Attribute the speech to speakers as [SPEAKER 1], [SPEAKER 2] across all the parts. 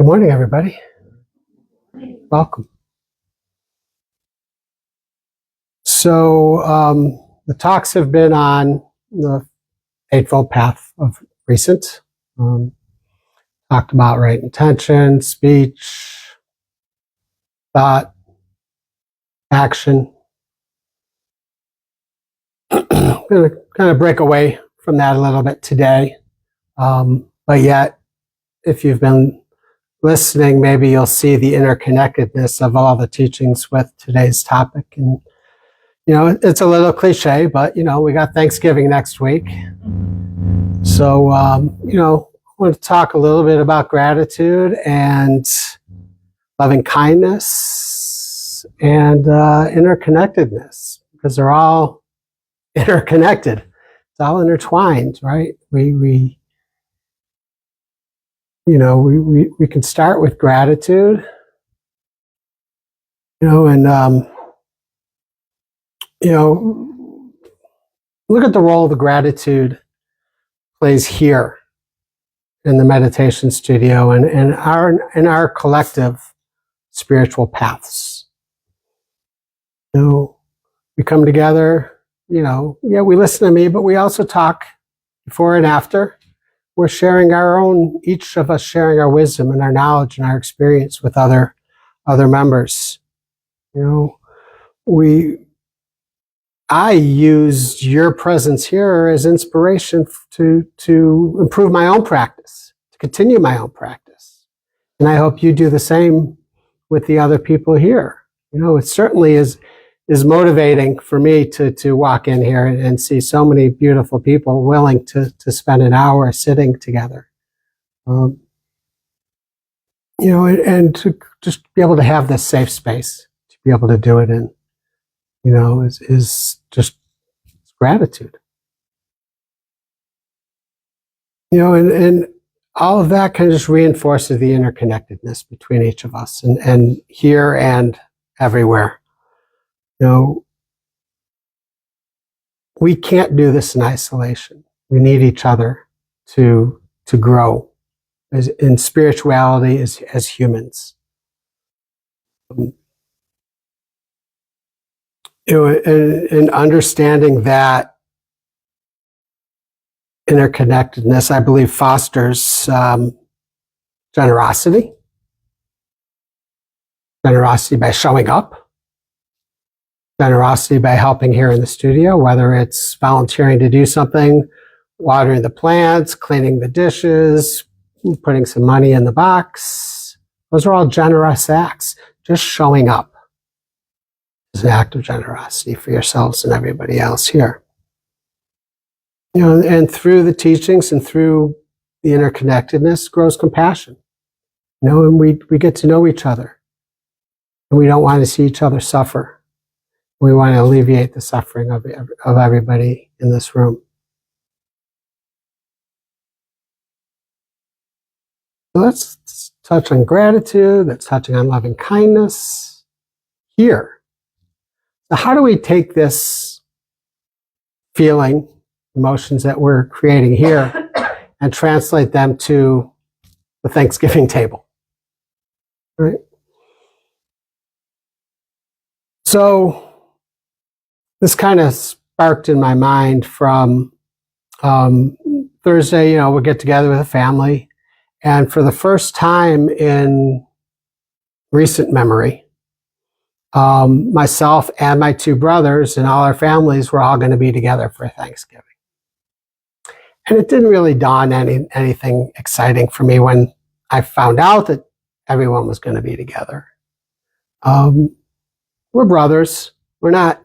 [SPEAKER 1] Good morning, everybody. Welcome. So the talks have been on the Eightfold Path of recent. Talked about right intention, speech, thought, action. I'm going to kind of break away from that a little bit today. But yet, if you've been listening, maybe you'll see the interconnectedness of all the teachings with today's topic. And, it's a little cliche, but, we got Thanksgiving next week. So, I want to talk a little bit about gratitude and loving kindness and interconnectedness, because they're all interconnected. It's all intertwined, right? We can start with gratitude, and look at the role the gratitude plays here in the meditation studio and in our collective spiritual paths. We come together, we listen to me, but we also talk before and after. We're sharing each of us sharing our wisdom and our knowledge and our experience with other members. I used your presence here as inspiration to improve my own practice, to continue my own practice. And I hope you do the same with the other people here. It certainly is motivating for me to walk in here and see so many beautiful people willing to spend an hour sitting together. And to just be able to have this safe space, to be able to do it in, is just gratitude. And all of that kind of just reinforces the interconnectedness between each of us and here and everywhere. We can't do this in isolation. We need each other to grow in spirituality as humans. And understanding that interconnectedness, I believe, fosters generosity by showing up, generosity by helping here in the studio, whether it's volunteering to do something, watering the plants, cleaning the dishes, putting some money in the box. Those are all generous acts. Just showing up is an act of generosity for yourselves and everybody else here. And through the teachings and through the interconnectedness grows compassion. And we get to know each other. And we don't want to see each other suffer. We want to alleviate the suffering of everybody in this room. So let's touch on gratitude. Let's touch on loving kindness here. So how do we take this feeling, emotions that we're creating here, and translate them to the Thanksgiving table? Right? So this kind of sparked in my mind from Thursday, we'll get together with a family. And for the first time in recent memory, myself and my two brothers and all our families were all going to be together for Thanksgiving. And it didn't really dawn anything exciting for me when I found out that everyone was going to be together. We're brothers. We're not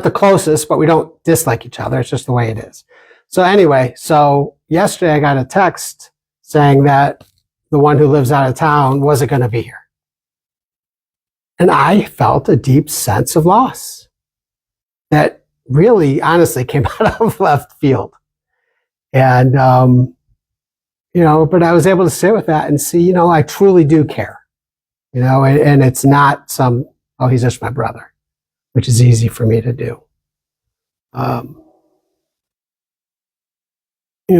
[SPEAKER 1] the closest, but we don't dislike each other. It's just the way it is. So anyway, yesterday I got a text saying that the one who lives out of town wasn't going to be here. And I felt a deep sense of loss that really, honestly, came out of left field. And, but I was able to sit with that and see, I truly do care, and it's not he's just my brother, which is easy for me to do.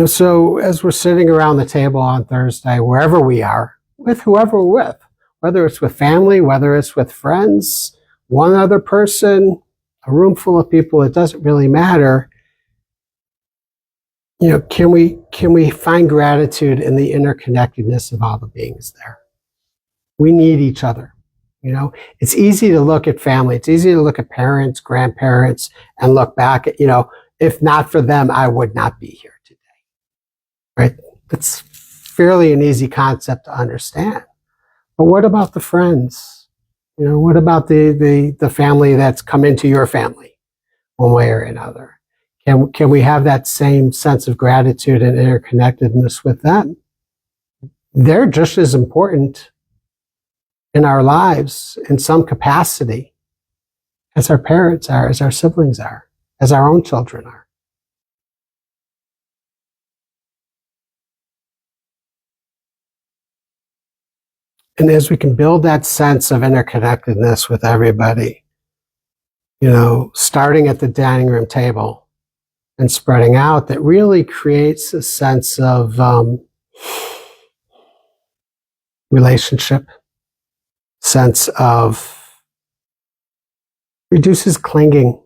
[SPEAKER 1] So as we're sitting around the table on Thursday, wherever we are, with whoever we're with, whether it's with family, whether it's with friends, one other person, a room full of people, it doesn't really matter. Can we find gratitude in the interconnectedness of all the beings there? We need each other. It's easy to look at family. It's easy to look at parents, grandparents, and look back at, if not for them, I would not be here today. Right? That's fairly an easy concept to understand. But what about the friends? What about the family that's come into your family one way or another? Can we have that same sense of gratitude and interconnectedness with them? They're just as important in our lives in some capacity as our parents are, as our siblings are, as our own children are. And as we can build that sense of interconnectedness with everybody, starting at the dining room table and spreading out, that really creates a sense of relationship, sense of reduces clinging,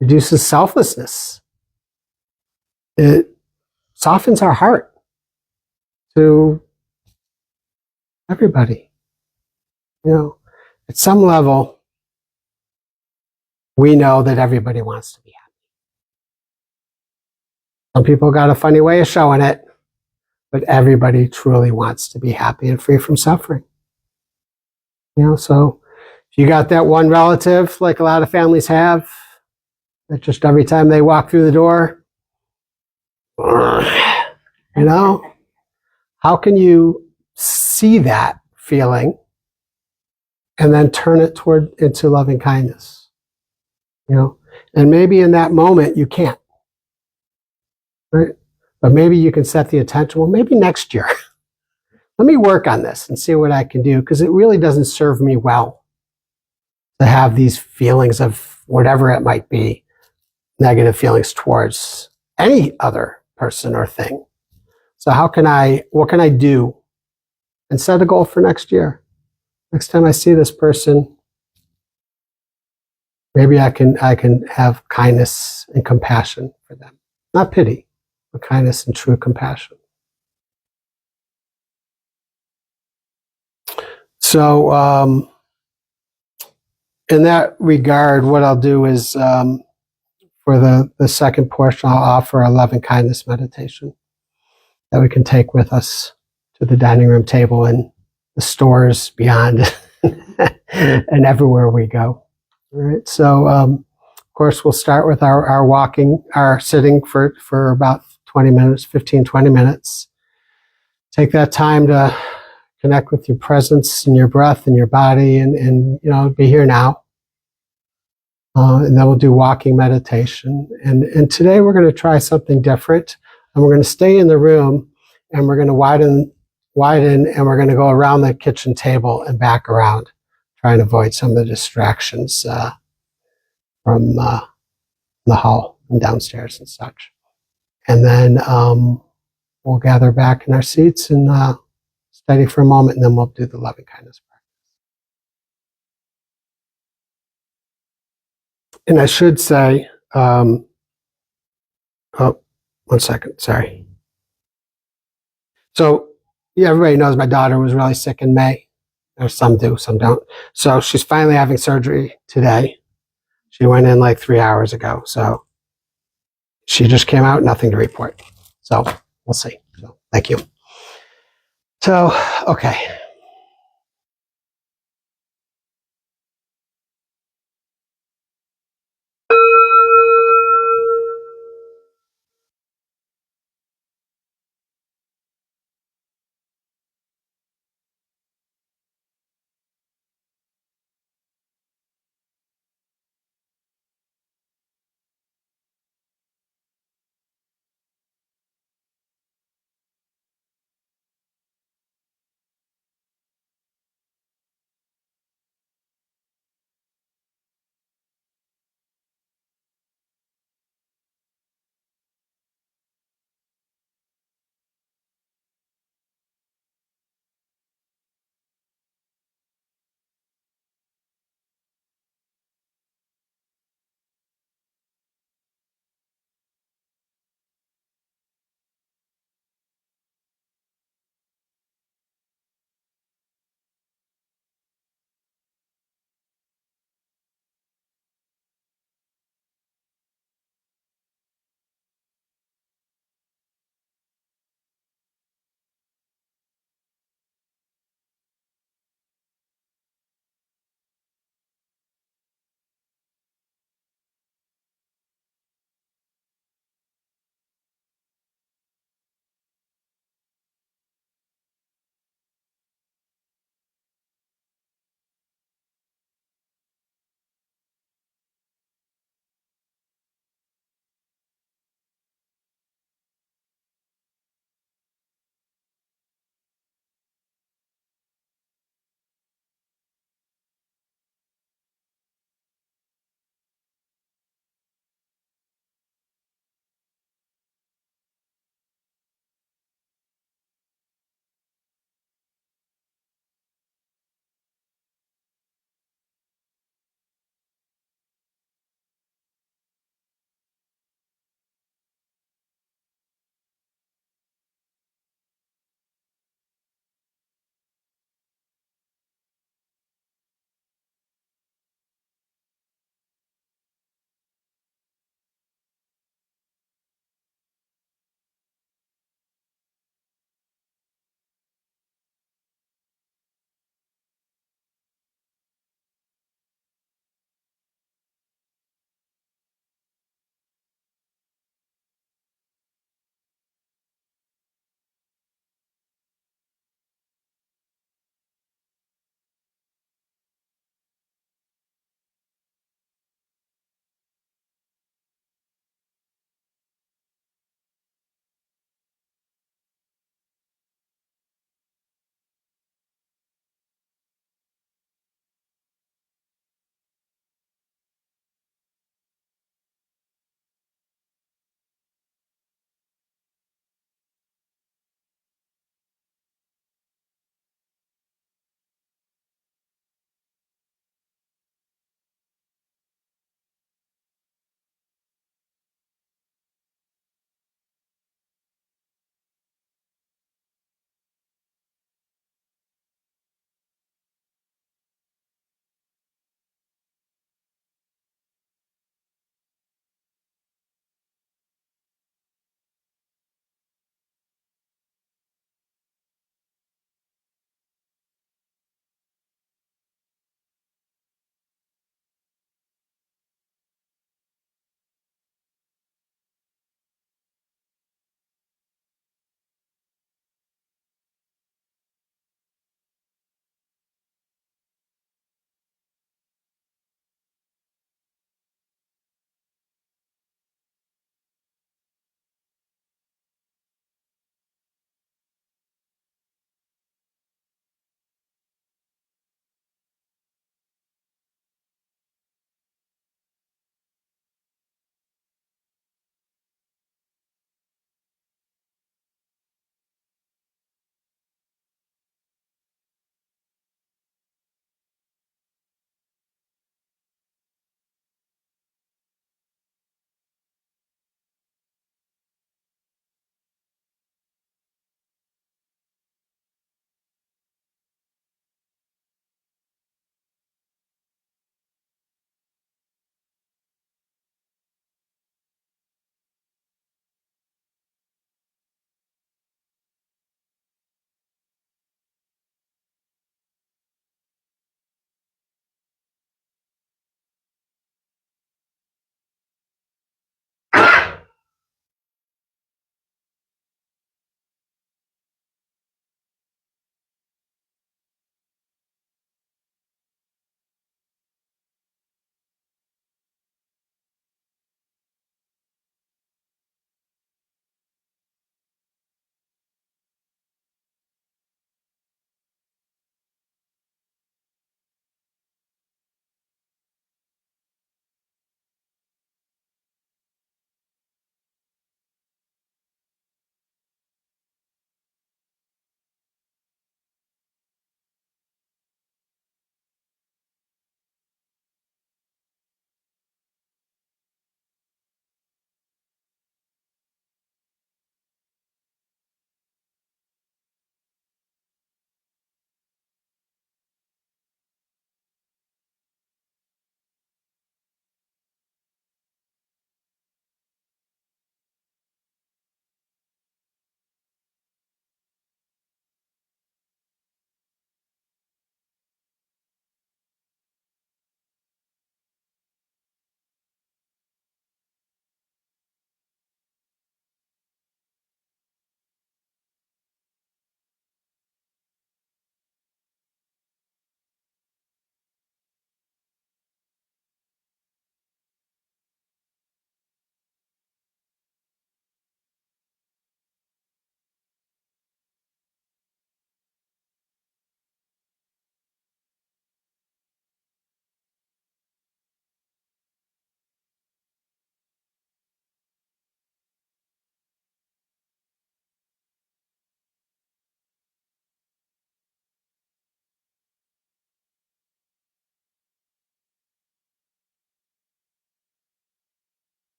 [SPEAKER 1] reduces selflessness. It softens our heart to everybody. At some level, we know that everybody wants to be happy. Some people got a funny way of showing it, but everybody truly wants to be happy and free from suffering. So if you got that one relative, like a lot of families have, that just every time they walk through the door, how can you see that feeling and then turn it into loving kindness? And maybe in that moment you can't, right? But maybe you can set the intention, well, maybe next year, let me work on this and see what I can do, because it really doesn't serve me well to have these feelings of whatever it might be, negative feelings towards any other person or thing. So what can I do? And set a goal for next year. Next time I see this person, maybe I can have kindness and compassion for them. Not pity, but kindness and true compassion. So in that regard, what I'll do is for the second portion, I'll offer a loving kindness meditation that we can take with us to the dining room table and the stores beyond and everywhere we go. All right. So, of course, we'll start with our sitting for about 20 minutes, 15, 20 minutes. Take that time to connect with your presence and your breath and your body and be here now. And then we'll do walking meditation. And today we're going to try something different. And we're going to stay in the room and we're going to widen and we're going to go around the kitchen table and back around, trying to avoid some of the distractions from the hall and downstairs and such. And then we'll gather back in our seats and study for a moment, and then we'll do the loving kindness practice. And I should say, oh, 1 second, sorry. So, yeah, everybody knows my daughter was really sick in May. Or some do, some don't. So she's finally having surgery today. She went in like 3 hours ago. So she just came out, nothing to report. So we'll see. So thank you. So, okay.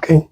[SPEAKER 1] talking.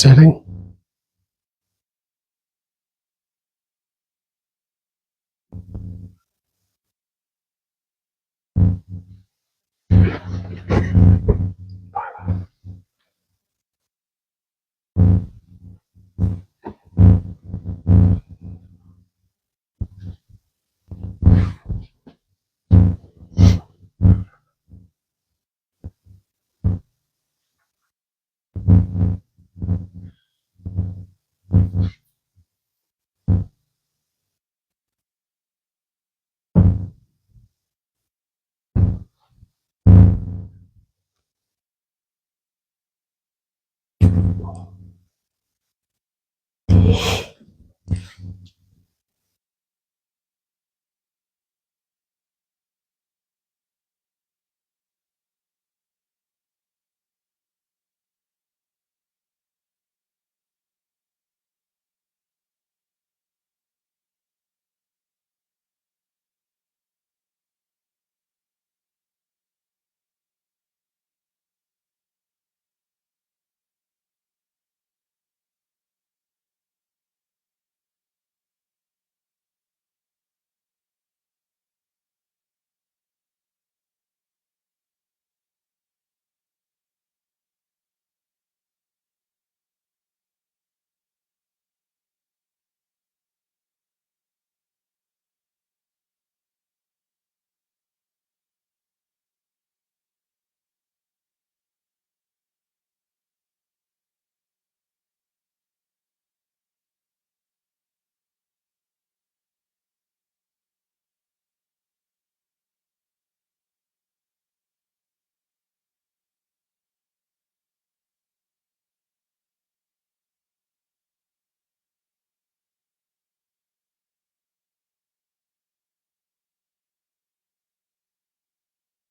[SPEAKER 1] sitting.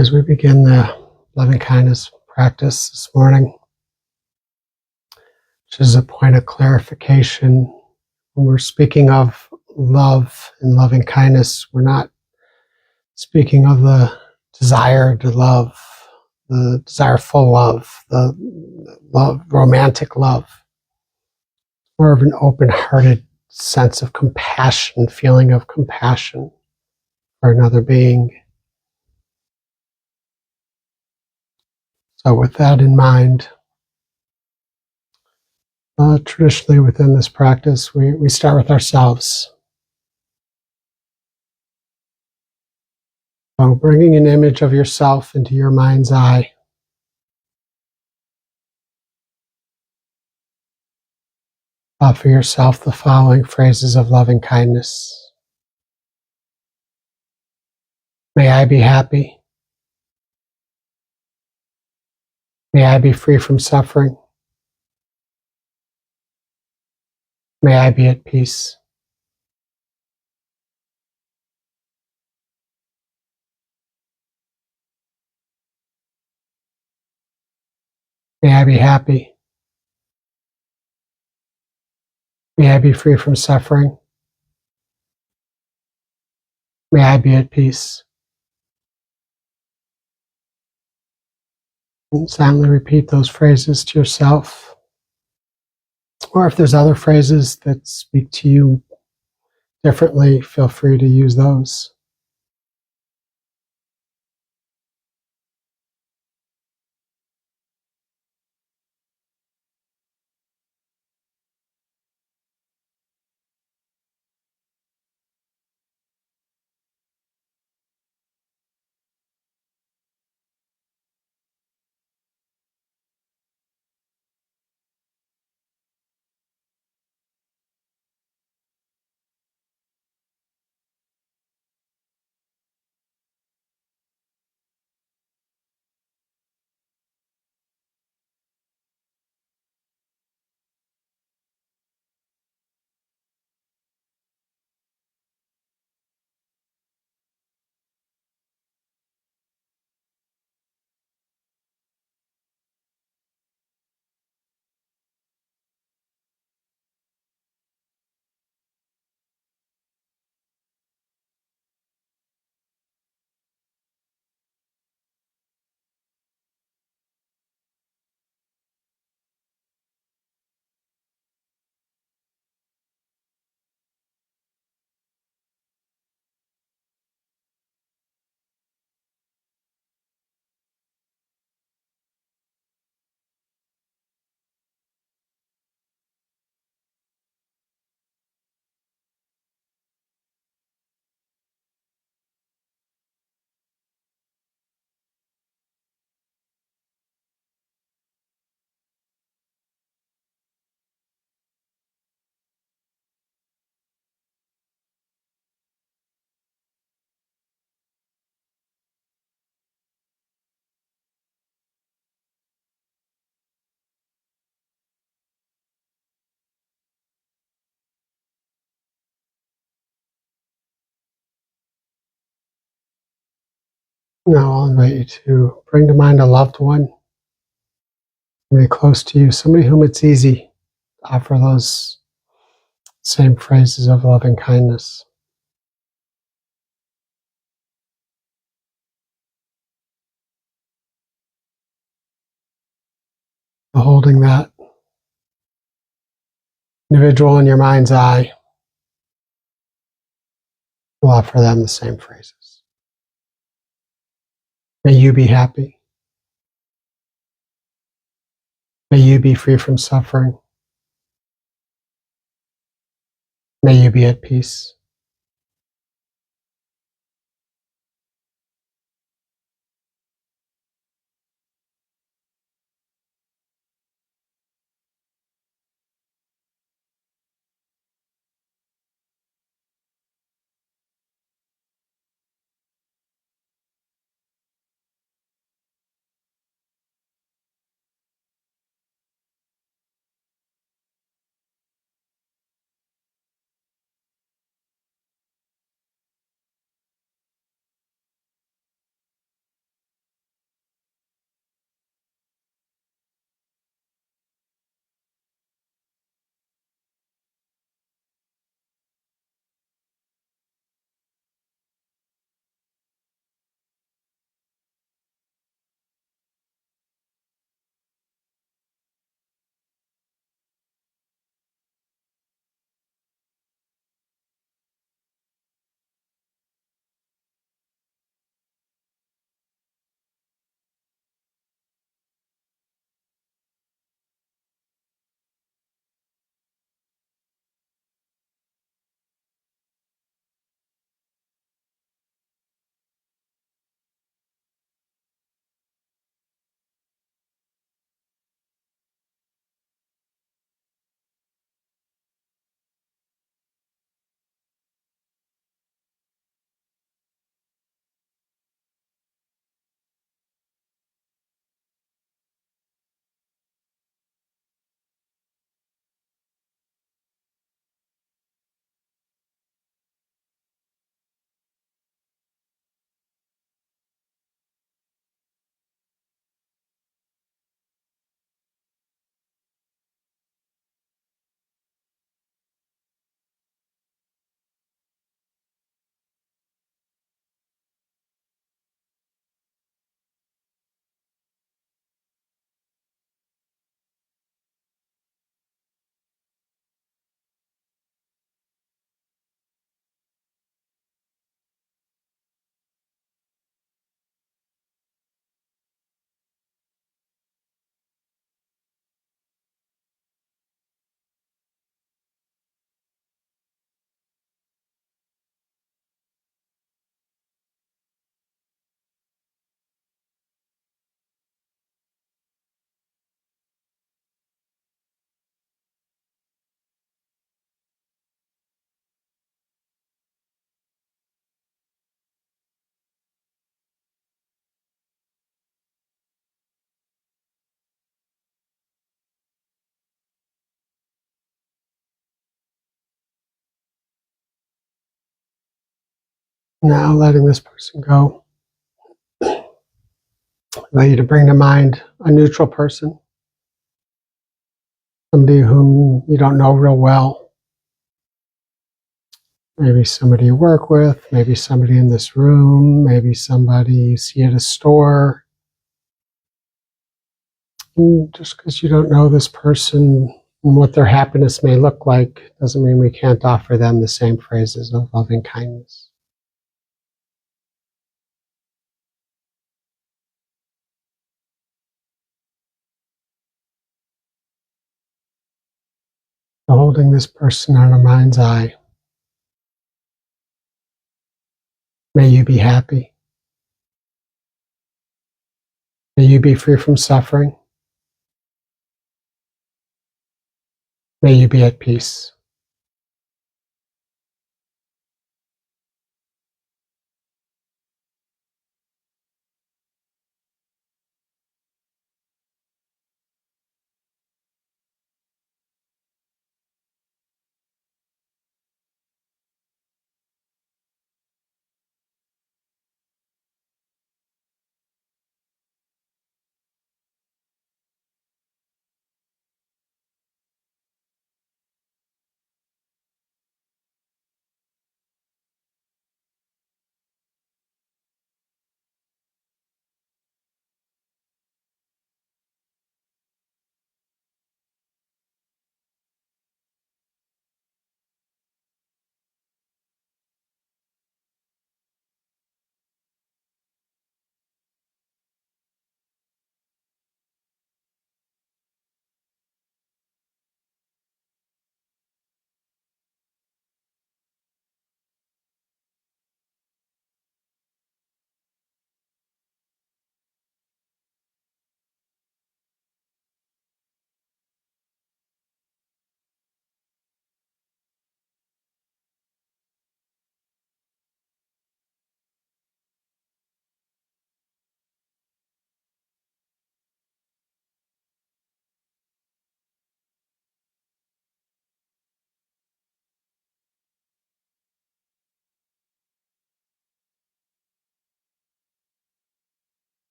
[SPEAKER 1] As we begin the loving kindness practice this morning, which is a point of clarification, when we're speaking of love and loving kindness, we're not speaking of the desire to love, the desireful love, the love, romantic love, more of an open-hearted sense of compassion, feeling of compassion for another being. So with that in mind, traditionally within this practice, we start with ourselves. So bringing an image of yourself into your mind's eye. Offer yourself the following phrases of loving kindness. May I be happy. May I be free from suffering. May I be at peace. May I be happy. May I be free from suffering. May I be at peace. And silently repeat those phrases to yourself. Or if there's other phrases that speak to you differently, feel free to use those. Now I'll invite you to bring to mind a loved one, somebody close to you, somebody whom it's easy to offer those same phrases of loving kindness. Holding that individual in your mind's eye, will offer them the same phrases. May you be happy. May you be free from suffering. May you be at peace. Now letting this person go. I invite you to bring to mind a neutral person, somebody whom you don't know real well. Maybe somebody you work with, maybe somebody in this room, maybe somebody you see at a store. And just because you don't know this person and what their happiness may look like doesn't mean we can't offer them the same phrases of loving kindness. Holding this person in our mind's eye, may you be happy. May you be free from suffering. May you be at peace.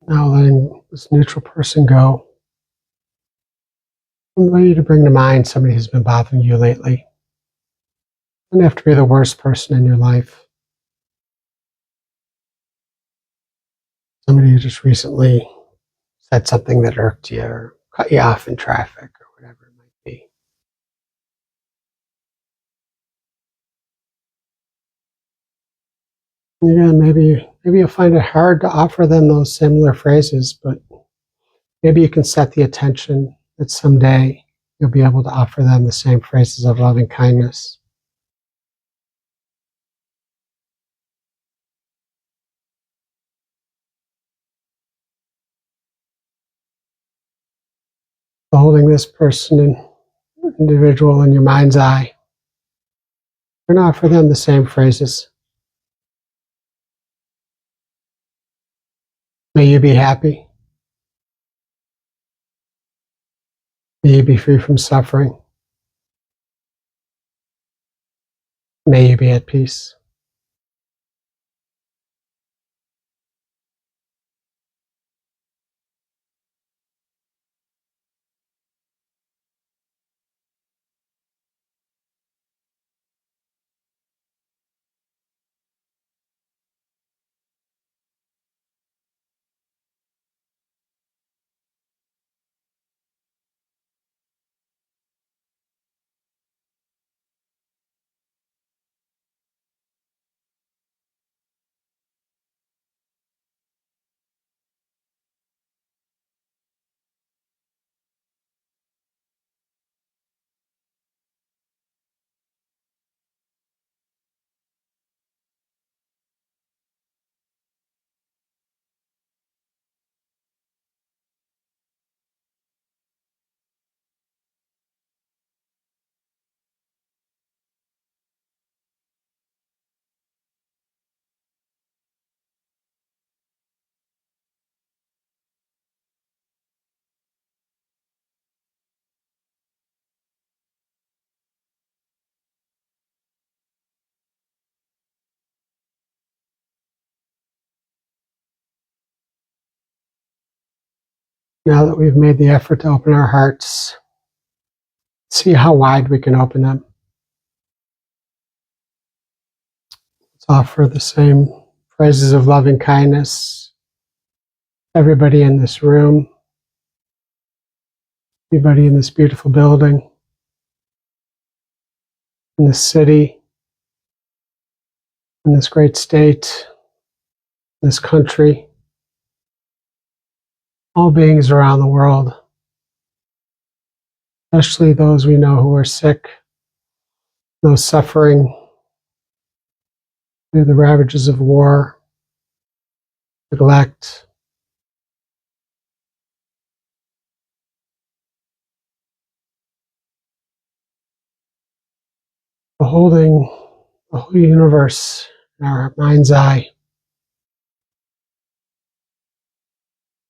[SPEAKER 1] Now letting this neutral person go. I invite you to bring to mind somebody who's been bothering you lately. Doesn't have to be the worst person in your life. Somebody who just recently said something that irked you or cut you off in traffic or whatever it might be. Yeah, maybe you'll find it hard to offer them those similar phrases, but maybe you can set the intention that someday you'll be able to offer them the same phrases of loving kindness. Holding this individual in your mind's eye, and offer them the same phrases. May you be happy. May you be free from suffering. May you be at peace. Now that we've made the effort to open our hearts, see how wide we can open them. Let's offer the same phrases of loving kindness. Everybody in this room, everybody in this beautiful building, in this city, in this great state, in this country, all beings around the world, especially those we know who are sick, those suffering through the ravages of war, neglect, beholding the whole universe in our mind's eye.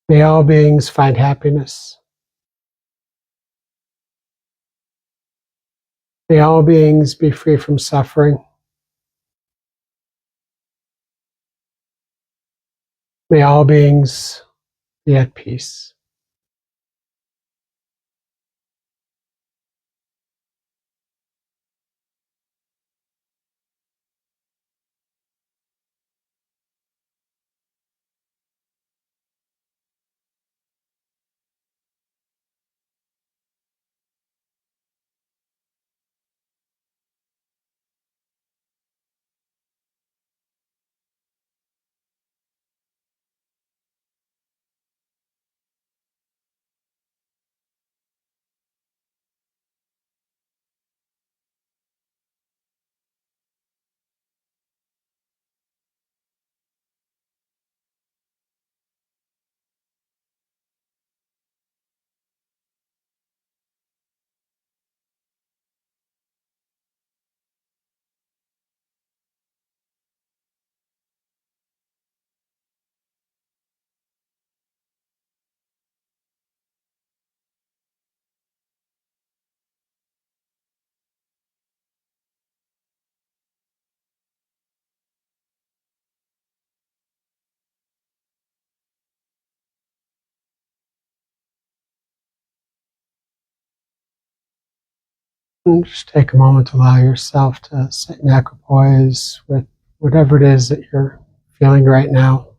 [SPEAKER 1] May all beings find happiness. May all beings be free from suffering. May all beings be at peace. And just take a moment to allow yourself to sit in equipoise with whatever it is that you're feeling right now.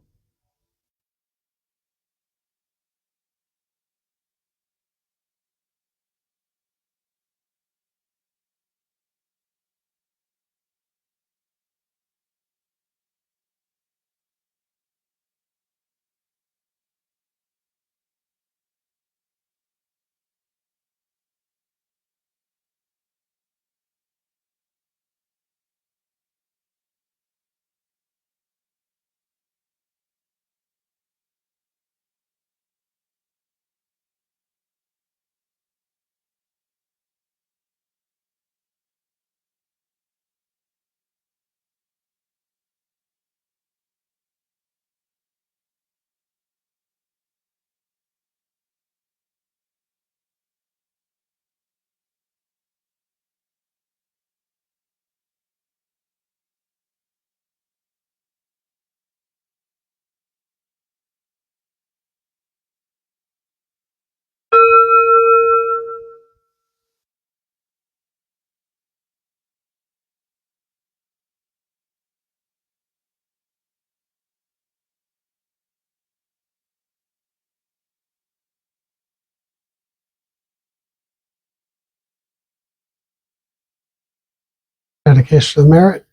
[SPEAKER 1] Dedication of merit.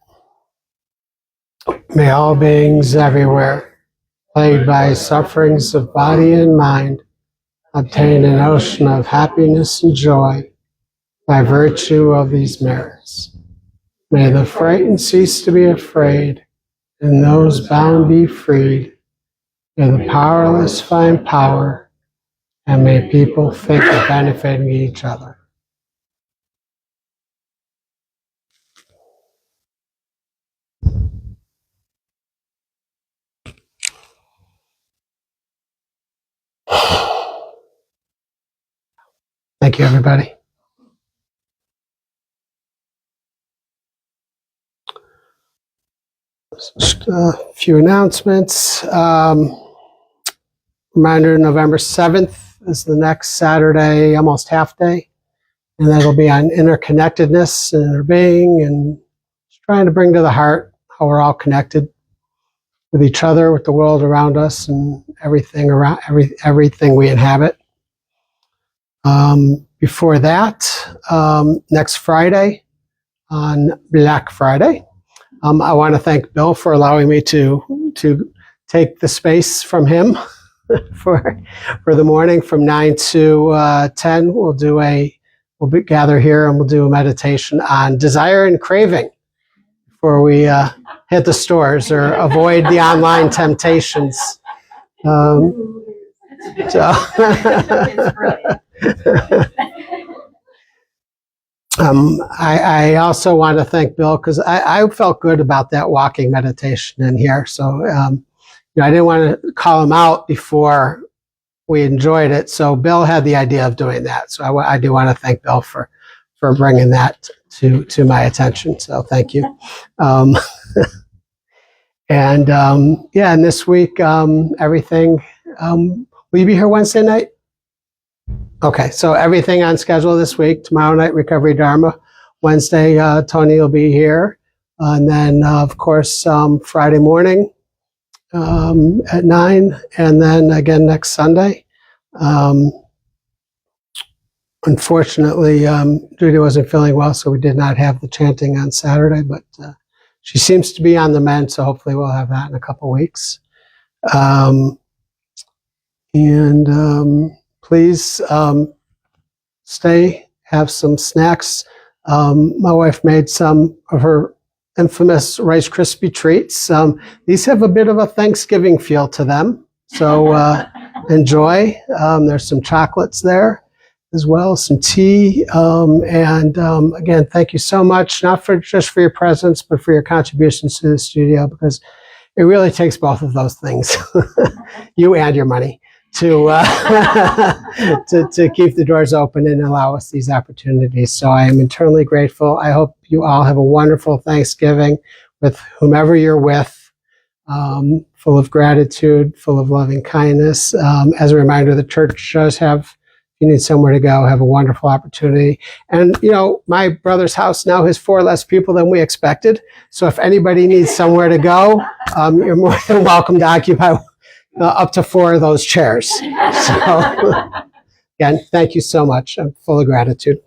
[SPEAKER 1] May all beings everywhere, plagued by sufferings of body and mind, obtain an ocean of happiness and joy by virtue of these merits. May the frightened cease to be afraid, and those bound be freed. May the powerless find power, and may people think of benefiting each other. Thank you, everybody. Just a few announcements. Reminder, November 7th is the next Saturday, almost half day. And that'll be on interconnectedness and inner being, and just trying to bring to the heart how we're all connected with each other, with the world around us, and everything around everything we inhabit. Before that, next Friday, on Black Friday, I want to thank Bill for allowing me to take the space from him for the morning from 9 to 10. We'll gather here and we'll do a meditation on desire and craving before we hit the stores or avoid the online temptations. I also want to thank Bill because I felt good about that walking meditation in here. So I didn't want to call him out before we enjoyed it. So Bill had the idea of doing that. So I do want to thank Bill for bringing that to my attention. So thank you. And this week, everything, will you be here Wednesday night? Okay, so everything on schedule this week. Tomorrow night, Recovery Dharma. Wednesday, Tony will be here. And then, of course, Friday morning at 9. And then again next Sunday. Unfortunately, Judy wasn't feeling well, so we did not have the chanting on Saturday. But she seems to be on the mend, so hopefully we'll have that in a couple weeks. Please stay, have some snacks. My wife made some of her infamous Rice Krispie treats. These have a bit of a Thanksgiving feel to them, so enjoy. There's some chocolates there as well, some tea. Again, thank you so much, not just for your presence, but for your contributions to the studio, because it really takes both of those things, you and your money, to keep the doors open and allow us these opportunities. So I am eternally grateful. I hope you all have a wonderful Thanksgiving with whomever you're with, full of gratitude, full of loving kindness. As a reminder, the church does have a you need somewhere to go, have a wonderful opportunity. And, you know, my brother's house now has 4 less people than we expected. So if anybody needs somewhere to go, you're more than welcome to occupy up to 4 of those chairs. So, again, thank you so much. I'm full of gratitude.